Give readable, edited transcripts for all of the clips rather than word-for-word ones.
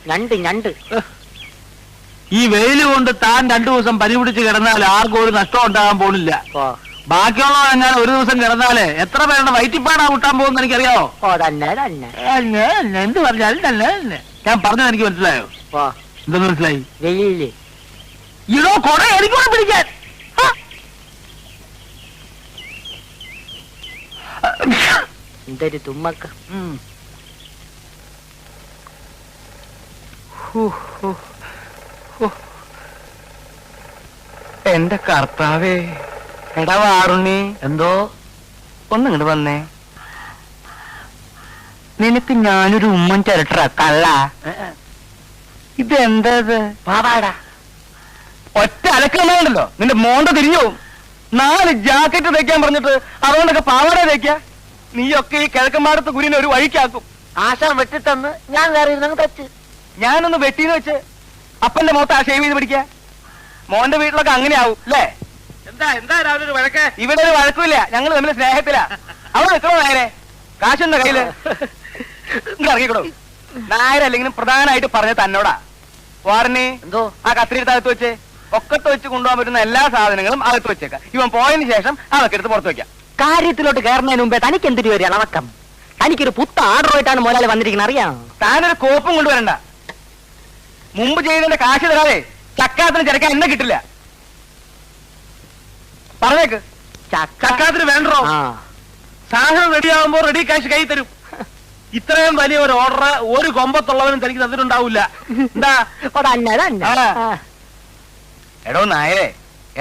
ഞണ്ട് ഞണ്ട്. ഈ വെയില് കൊണ്ട് താൻ 2 ദിവസം പനി പിടിച്ച് കിടന്നാൽ ആർക്കും ഒരു നഷ്ടം ഉണ്ടാകാൻ പോണില്ല. ബാക്കിയുള്ളവർ ഞാൻ ഒരു ദിവസം കിടന്നാല് എത്ര പേരുടെ വയറ്റിപ്പാടാ കൂട്ടാൻ പോകുന്ന എനിക്കറിയാവോ? തന്നെ തന്നെ എന്ത് പറഞ്ഞാലും തന്നെ തന്നെ. ഞാൻ പറഞ്ഞത് എനിക്ക് മനസ്സിലായോ? എന്തെന്ന് മനസ്സിലായി? വെയില് ഇടോ കൊട എനിക്കൂടെ പിടിക്കാൻ. എന്തൊരു തുമ്മക്ക. എന്റെ കർത്താവേ. എടാ വാറുണ്ണി, എന്തോ ഒന്നിങ്ങോട്ട് വന്നേ. നിനക്ക് ഞാനൊരു ഉമ്മൻ ചിരട്ട കള്ള. ഇതെന്താ പാവാടാ? ഒറ്റ അലക്കണ്ടല്ലോ നിന്റെ മോണ്ട തിരിഞ്ഞു പോവും. 4 ജാക്കറ്റ് തയ്ക്കാൻ പറഞ്ഞിട്ട് അതുകൊണ്ടൊക്കെ പാവാട തയ്ക്ക. നീയൊക്കെ ഈ കിഴക്കമ്പാടത്ത് കുരിനെ ഒരു വഴിക്കാക്കും. ആശാൻ വെട്ടിത്തന്ന് ഞാൻ കയറി തച്ച് ഞാനൊന്ന് വെട്ടിന്ന് വെച്ച് അപ്പന്റെ മുഖത്ത് ആ ഷേവ് ചെയ്ത് പിടിക്ക. മോന്റെ വീട്ടിലൊക്കെ അങ്ങനെ ആവും അല്ലേ? എന്താ എന്താ രാവിലെ ഒരു വഴക്ക്? ഇവിടെ ഒരു വഴക്കുമില്ല, ഞങ്ങൾ തമ്മിൽ സ്നേഹത്തിലാ. അവിടെ നിൽക്കണോ നേരെ? കാശുണ്ട കയ്യില് ഇറങ്ങിക്കണോ? നായരല്ലെങ്കിലും പ്രധാനമായിട്ട് പറഞ്ഞ തന്നോടാ. വാറിന് എന്തോ ആ കത്തിരിയുടെ അകത്ത് വെച്ച് ഒക്കത്ത് വെച്ച് കൊണ്ടുപോകാൻ പറ്റുന്ന എല്ലാ സാധനങ്ങളും അകത്ത് വെച്ചേക്കാം. ഇവൻ പോയതിനു ശേഷം അതൊക്കെ എടുത്ത് പുറത്ത് വെക്കാം. കാര്യത്തിലോട്ട് കയറുന്നതിന് മുമ്പേ തനിക്ക് എന്തൊരു ഒരു ഇളവക്കം? തനിക്കൊരു പുത്ത ആർഡറുമായിട്ടാണ് മുതലാളി വന്നിരിക്കുന്നത്, അറിയാം. താനൊരു കോപ്പും കൊണ്ടുവരണ്ട. മുമ്പ് ചെയ്തതിന്റെ കാശ് തരാതെ ചക്കാത്തിന് ചിരക്കാൻ എന്നെ കിട്ടില്ല. പറഞ്ഞേക്ക്. ചക്കാത്തിന് വേണ്ടോ? സാധനം റെഡിയാവുമ്പോ റെഡി കാശ് കൈ തരും. ഇത്രയും വലിയ ഒരു ഓർഡർ ഒരു കൊമ്പത്തുള്ളവനും തനിക്ക് തന്നിട്ടുണ്ടാവില്ല. എന്താ എടോ നായരെ,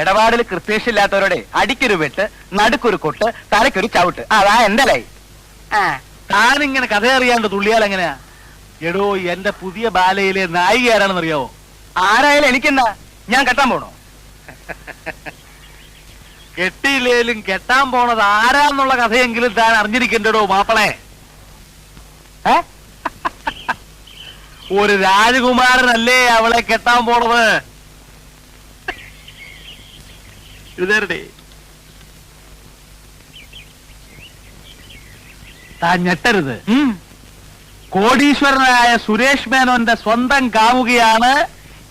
ഇടപാടിൽ കൃത്യശില്ലാത്തവരോടെ അടിക്കൊരു വെട്ട്, നടുക്കൊരു കൊട്ട്, തലക്കൊരു ചവിട്ട്. അതാ എന്റെ ലൈ. താനിങ്ങനെ കഥ അറിയാണ്ട് തുള്ളിയാൽ എങ്ങനെയാ? എടോ, എന്റെ പുതിയ ബാലയിലെ നായിക ആരാണെന്ന് അറിയാവോ? ആരായാലും എനിക്കെന്താ? ഞാൻ കെട്ടാൻ പോണോ? കെട്ടിയില്ലേലും കെട്ടാൻ പോണത് ആരാന്നുള്ള കഥയെങ്കിലും താൻ അറിഞ്ഞിരിക്കണ്ടോ മാപ്പിളെ. ഒരു രാജകുമാരനല്ലേ അവളെ കെട്ടാൻ പോണത്. എഴുതേരട്ടെ. താൻ ഞെട്ടരുത്. കോടീശ്വരനായ സുരേഷ് മേനോന്റെ സ്വന്തം കാമുകയാണ്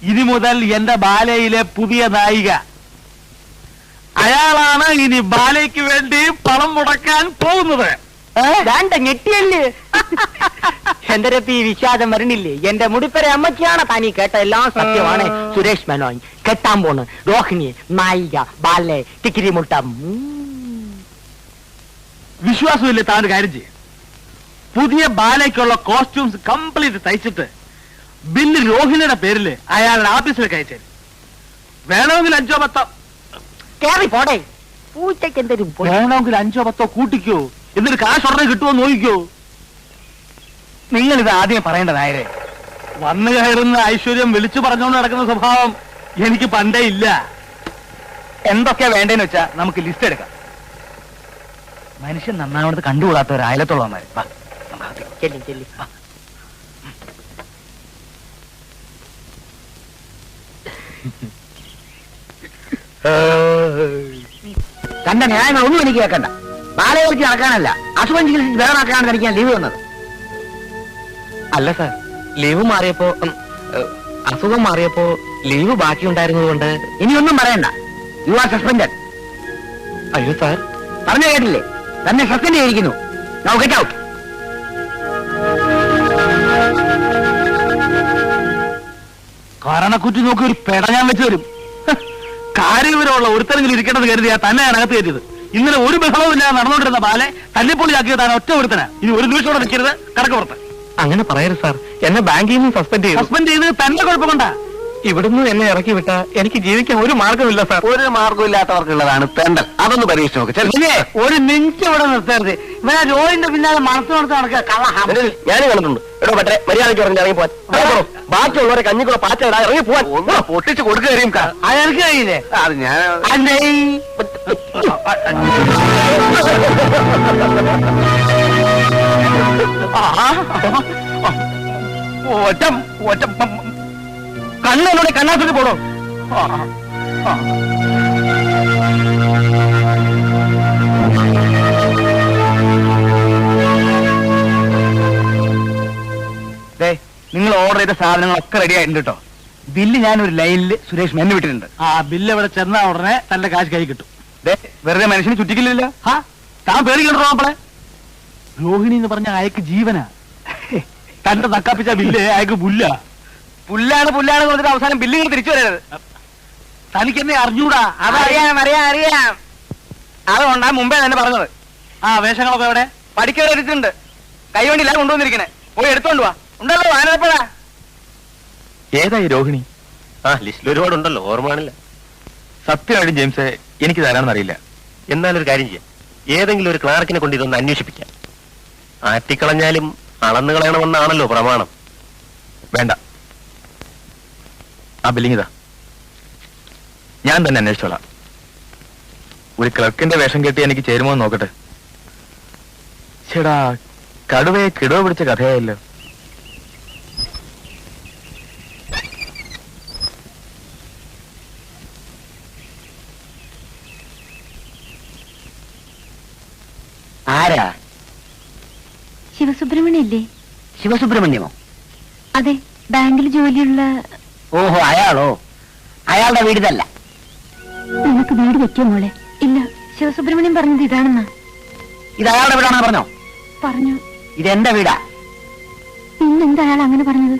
ഇനി മുതൽ എന്റെ ബാലയിലെ പുതിയ നായിക. അയാളാണ് ഇനി ബാലയ്ക്ക് വേണ്ടി പണം മുടക്കാൻ പോകുന്നത്. ഞെട്ടിയല്ലേ? എന്റെ ഈ വിഷാദം വരണില്ലേ? എന്റെ മുടിപ്പര അമ്മച്ചിയാണ് താനീ കേട്ട എല്ലാം സത്യമാണ്. സുരേഷ് മേനോൻ കെട്ടാൻ പോണ് രോഹിണി നായിക ബാലെ ടിക്കിരി മുട്ടം. വിശ്വാസമില്ലേ? താൻ കാര്യം ചെയ്യും. പുതിയ ബാലയ്ക്കുള്ള കോസ്റ്റ്യൂംസ് കംപ്ലീറ്റ് തയ്ച്ചിട്ട് ബില്ല് രോഹിണിയുടെ പേരില് അയാളുടെ ഓഫീസിലേക്ക് അയച്ചു. വേണമെങ്കിൽ 5-10 കേറി പോടേ. പൂച്ചയ്ക്ക് എന്തൊരു വേണമെങ്കിൽ 5-10 കൂട്ടിക്കോ. എന്നിട്ട് കാശ് ഉടനെ കിട്ടുമോ നോക്കിക്കോ. നിങ്ങൾ ഇത് ആദ്യം പറയേണ്ടതായേ. വന്നു കയറുന്ന ഐശ്വര്യം വിളിച്ചു പറഞ്ഞുകൊണ്ട് നടക്കുന്ന സ്വഭാവം എനിക്ക് പണ്ടേ ഇല്ല. എന്തൊക്കെയാ വേണ്ടേന്ന് വെച്ചാ നമുക്ക് ലിസ്റ്റ് എടുക്കാം. മനുഷ്യൻ നന്നാവണത് കണ്ടുകൂടാത്തവർ അയലത്തുള്ളവന്മാര്. ചെല്ലി ചെല്ലി. തന്റെ ന്യായങ്ങളൊന്നും എനിക്ക് കേൾക്കണ്ട. ബാലയെ വിളിച്ച് നടക്കാനല്ല, അസുഖം ചികിത്സിച്ച് വേറെയാക്കാനാണ് എനിക്ക് ഞാൻ ലീവ് വന്നത്. അല്ല സാർ, ലീവ് മാറിയപ്പോ അസുഖം മാറിയപ്പോ ലീവ് ബാക്കി ഉണ്ടായിരുന്നതുകൊണ്ട് ഇനിയൊന്നും പറയണ്ട. You are suspended. അയ്യോ സാർ, പറഞ്ഞു കേട്ടില്ലേ? തന്നെ സസ്പെൻഡ് ചെയ്തിരിക്കുന്നു. Now get out. കാരണക്കുറ്റി നോക്കി ഒരു പെട ഞാൻ വെച്ച് തരും. കാര്യവിവരമുള്ള ഒരുത്തരെങ്കിലും ഇരിക്കണമെന്ന് കരുതിയാ തന്നെയാണ് അകത്ത് കയറ്റിയത്. ഇന്നലെ ഒരു ബഹളവും ഇല്ലാതെ നടന്നുകൊണ്ടിരുന്ന ബാലെ തല്ലിപ്പൊളിയാക്കിയത് താൻ ഒറ്റ ഒരുത്തനാ. ഇനി ഒരു നിമിഷം നിൽക്കരുത്, കടക്ക് പുറത്ത്. അങ്ങനെ പറയരുത് സാർ. എന്നെ ബാങ്കിൽ നിന്ന് സസ്പെൻഡ് ചെയ്ത് തന്റെ കുഴപ്പം കൊണ്ടാ. ഇവിടുന്ന് എന്നെ ഇറക്കി വിട്ട എനിക്ക് ജീവിക്കാൻ ഒരു മാർഗമില്ല സാർ. ഒരു മാർഗമില്ലാത്തവർക്കുള്ളതാണ് തെണ്ടൽ. അതൊന്ന് പരീക്ഷിച്ച് നോക്ക്. ഒരു മിനിറ്റ് ഇവിടെ നിർത്തരുത്. ഇവനെ രോഹിന്റെ പിന്നാലെ മനസ്സ് നടത്ത് നടക്കുക. ഞാൻ കണ്ടിട്ടുണ്ട്. എടോ പറ്റേ മര്യാദയ്ക്ക് പറഞ്ഞ് ഇറങ്ങി പോവാൻ. ബാക്കിയുള്ളവരെ കഞ്ഞിക്കുള്ള പാറ്റ ഇടാ ഇറങ്ങി പോവാൻ. ഒന്ന് പൊട്ടിച്ച് കൊടുക്കുകയും അതെനിക്ക് കഴിയില്ലേ? അത് ഞാൻ ഒറ്റം ഒറ്റ കണ്ണോടെ കണ്ണാത്തിന് പോടോ. നിങ്ങൾ ഓർഡർ ചെയ്ത സാധനങ്ങളൊക്കെ റെഡി ആയിട്ടുണ്ട് കേട്ടോ. ബില്ല് ഞാൻ ഒരു ലൈനിൽ സുരേഷ് മെന്നു വിട്ടിട്ടുണ്ട്. ആ ബില്ല് ഇവിടെ ചെന്നാ ഉടനെ തന്റെ കാശ് കൈ കിട്ടും. ദേ, വെറുതെ മനുഷ്യന് ചുറ്റിക്കില്ലല്ലോ. ഹാ താൻ പേടിക്കണ്ടോ നമ്മളെ? രോഹിണി എന്ന് പറഞ്ഞ അയക്ക് ജീവനാ. തന്റെ തക്കാപ്പിച്ച ബില്ല് അയക്ക് പുല്ല. പുല്ലാണ് പറഞ്ഞിട്ട് അവസാനം ബില്ലിങ്ങൾ തിരിച്ചു വരരുത്. തനിക്ക് എന്നെ അറിഞ്ഞൂടാ. അറിയാം. അതുകൊണ്ടാ മുമ്പേ തന്നെ പറഞ്ഞത്. ആ വേഷങ്ങളൊക്കെ എവിടെ? പഠിക്കാൻ എടുത്തിട്ടുണ്ട്. കൈവണ്ടിയില്ല കൊണ്ടുവന്നിരിക്കണേ. പോയി എടുത്തോണ്ട് വാ. ഉണ്ടല്ലോ ആനപ്പഴാ. ഏതായി രോഹിണി? ആ ലിസ്റ്റിൽ ഒരുപാടുണ്ടല്ലോ, ഓർമ്മയാണില്ല. സത്യമായിട്ടും ജെയിംസ് എനിക്ക് തരാണെന്ന് അറിയില്ല. എന്നാലൊരു കാര്യം ചെയ്യാം, ഏതെങ്കിലും ഒരു ക്ലാർക്കിനെ കൊണ്ട് ഇതൊന്ന് അന്വേഷിപ്പിക്കാം. ആറ്റിക്കളഞ്ഞാലും അളന്നു കളയണമെന്നാണല്ലോ പ്രമാണം. വേണ്ട, ആ ബില്ലിംഗ് ഇതാ, ഞാൻ തന്നെ അന്വേഷിച്ചോളാം. ഒരു ക്ലർക്കിന്റെ വേഷം കെട്ടി എനിക്ക് ചേരുമോ എന്ന് നോക്കട്ടെ. ചേടാ, കടുവയെ കിടവ് പിടിച്ച കഥയായല്ലോ. ആരാ? ശിവസുബ്രഹ്മണ്യല്ലേ? ശിവസുബ്രഹ്മണ്യമോ? അതെ, ബാങ്കിൽ ജോലിയുള്ള. ഓഹോ, അയാളോ? അയാളുടെ വീട് ഇതല്ല. നമുക്ക് വീട് വെക്കാം മോളെ. ഇല്ല, ശിവസുബ്രഹ്മണ്യം പറഞ്ഞത് ഇതാണെന്നാ. ഇത് അയാളുടെ വീടാണെന്ന് പറഞ്ഞോ? പറഞ്ഞു. ഇതെന്റെ വീടാ. പിന്നെന്താ അയാൾ അങ്ങനെ പറഞ്ഞത്?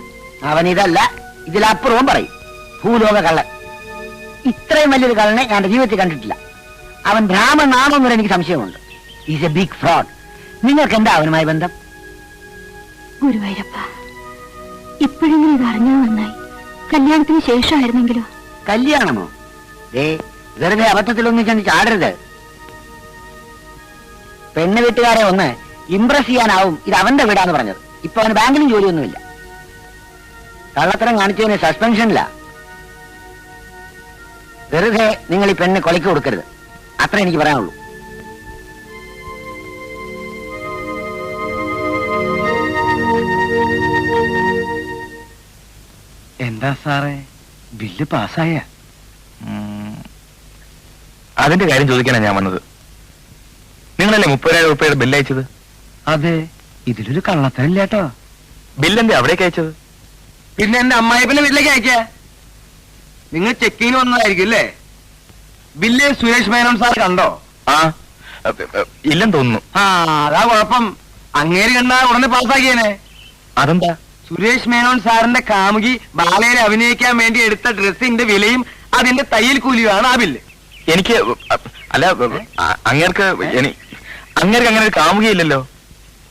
അവൻ ഇതല്ല, ഇതിലപ്പുറവും പറയും. ഭൂലോക കള്ളൻ. ഇത്രയും വലിയൊരു കള്ളനെ ഞാൻ എന്റെ ജീവിതത്തിൽ കണ്ടിട്ടില്ല. അവൻ ഭ്രാമനാണോ എന്നൊരു എനിക്ക് സംശയമുണ്ട്. Is a big fraud. നിങ്ങൾക്ക് എന്താ അവനുമായി ബന്ധം? ഗുരുവായൂരപ്പ, ഇപ്പോഴെങ്കിലും ഇത് അറിഞ്ഞത് നന്നായി. കല്യാണത്തിന് ശേഷമായിരുന്നെങ്കിലോ? കല്യാണമോ? വെറുതെ അബദ്ധത്തിലൊന്നും ചെന്ന് ചാടരുത്. പെണ്ണ് വീട്ടുകാരെ ഒന്ന് ഇംപ്രസ് ചെയ്യാനാവും ഇത് അവന്റെ വീടാന്ന് പറഞ്ഞത്. ഇപ്പൊ അവന് ബാങ്കിലും ജോലിയൊന്നുമില്ല. കള്ളത്തരം കാണിച്ചതിന് സസ്പെൻഷനില്ല. വെറുതെ നിങ്ങൾ ഈ പെണ്ണ് കൊലയ്ക്ക് കൊടുക്കരുത്. അത്ര എനിക്ക് പറയാനുള്ളൂ. എന്താ സാറേ, ബില്ല് പാസ്സായ? അതിന്റെ കാര്യം ചോദിക്കാനാണ് ഞാൻ വന്നത്. നിങ്ങളല്ലേ 30,000 രൂപയുടെ ബില്ല് അയച്ചത്? അതെ, ഇതിലൊരു കള്ളത്തരമില്ല കേട്ടോ. ബില്ലെന്താ അവിടേക്ക് അയച്ചത്? പിന്നെ എന്റെ അമ്മായിപ്പന്റെ വീട്ടിലേക്ക് അയക്കാ. നിങ്ങൾ ചെക്കിങ്ങിന് വന്നതായിരിക്കും അല്ലേ? ബില്ല് സുരേഷ് മേനോൻ സാർ കണ്ടോ? ആ ഇല്ലെന്ന് തോന്നുന്നു. ആ, അതാ കുഴപ്പം. അങ്ങേര് കണ്ടാ ഉടനെ പാസ്സാക്കിയേനെ. അതെന്താ? സുരേഷ് മേനോൻ സാറിന്റെ കാമുകി ബാലയിൽ അഭിനയിക്കാൻ വേണ്ടി എടുത്ത ഡ്രസ്സിന്റെ വിലയും അതിന്റെ തയ്യൽ കൂലിയുമാണ് ആ ബില്ല്. എനിക്ക് അല്ല, അങ്ങേർക്ക് അങ്ങേർക്ക് അങ്ങനെ ഒരു കാമുകയില്ലല്ലോ.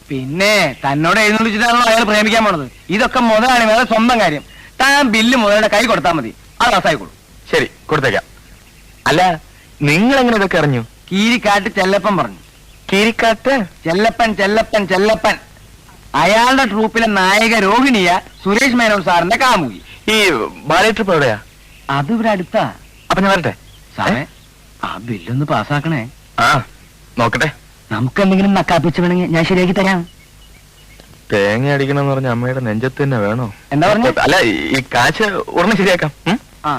പിന്നെ തന്നോട് എഴുന്നള്ളിച്ചിട്ടാണല്ലോ അയാൾ പ്രേമിക്കാൻ പോണത്. ഇതൊക്കെ മുതലാണ് വേറെ സ്വന്തം കാര്യം. താൻ ബില്ല് മുതലുടെ കൈ കൊടുത്താൽ മതി, അത് പാസ്സായിക്കോളൂ. ശരി, കൊടുത്തേക്കാം. അല്ല, നിങ്ങൾ എങ്ങനെ ഇതൊക്കെ അറിഞ്ഞു? കീരിക്കാട്ട് ചെല്ലപ്പൻ പറഞ്ഞു. കീരിക്കാട്ട് ചെല്ലപ്പൻ അയാളുടെ ട്രൂപ്പിലെ നായിക രോഹിണിയ സുരേഷ് മേനോൻ സാറിന്റെ കാമുകി. ഈ ബാലേ ട്രിപ്പ് എവിടെയാ? അത് ഇവിടെ അടുത്താ. അപ്പൊ ഞാൻ വരട്ടെ. സാറേ, ആ ബില്ലൊന്ന് പാസ്സാക്കണേ. ആ നോക്കട്ടെ. നമുക്ക് എന്തെങ്കിലും നക്കാപ്പിച്ച് വേണമെങ്കിൽ ഞാൻ ശരിയാക്കി തരാം. തേങ്ങ അടിക്കണമെന്ന് പറഞ്ഞ അമ്മയുടെ നെഞ്ചത്ത് തന്നെ വേണോ? എന്താ പറഞ്ഞ? അല്ല, ഈ കാശ് ഉടനെ ശരിയാക്കാം. ആ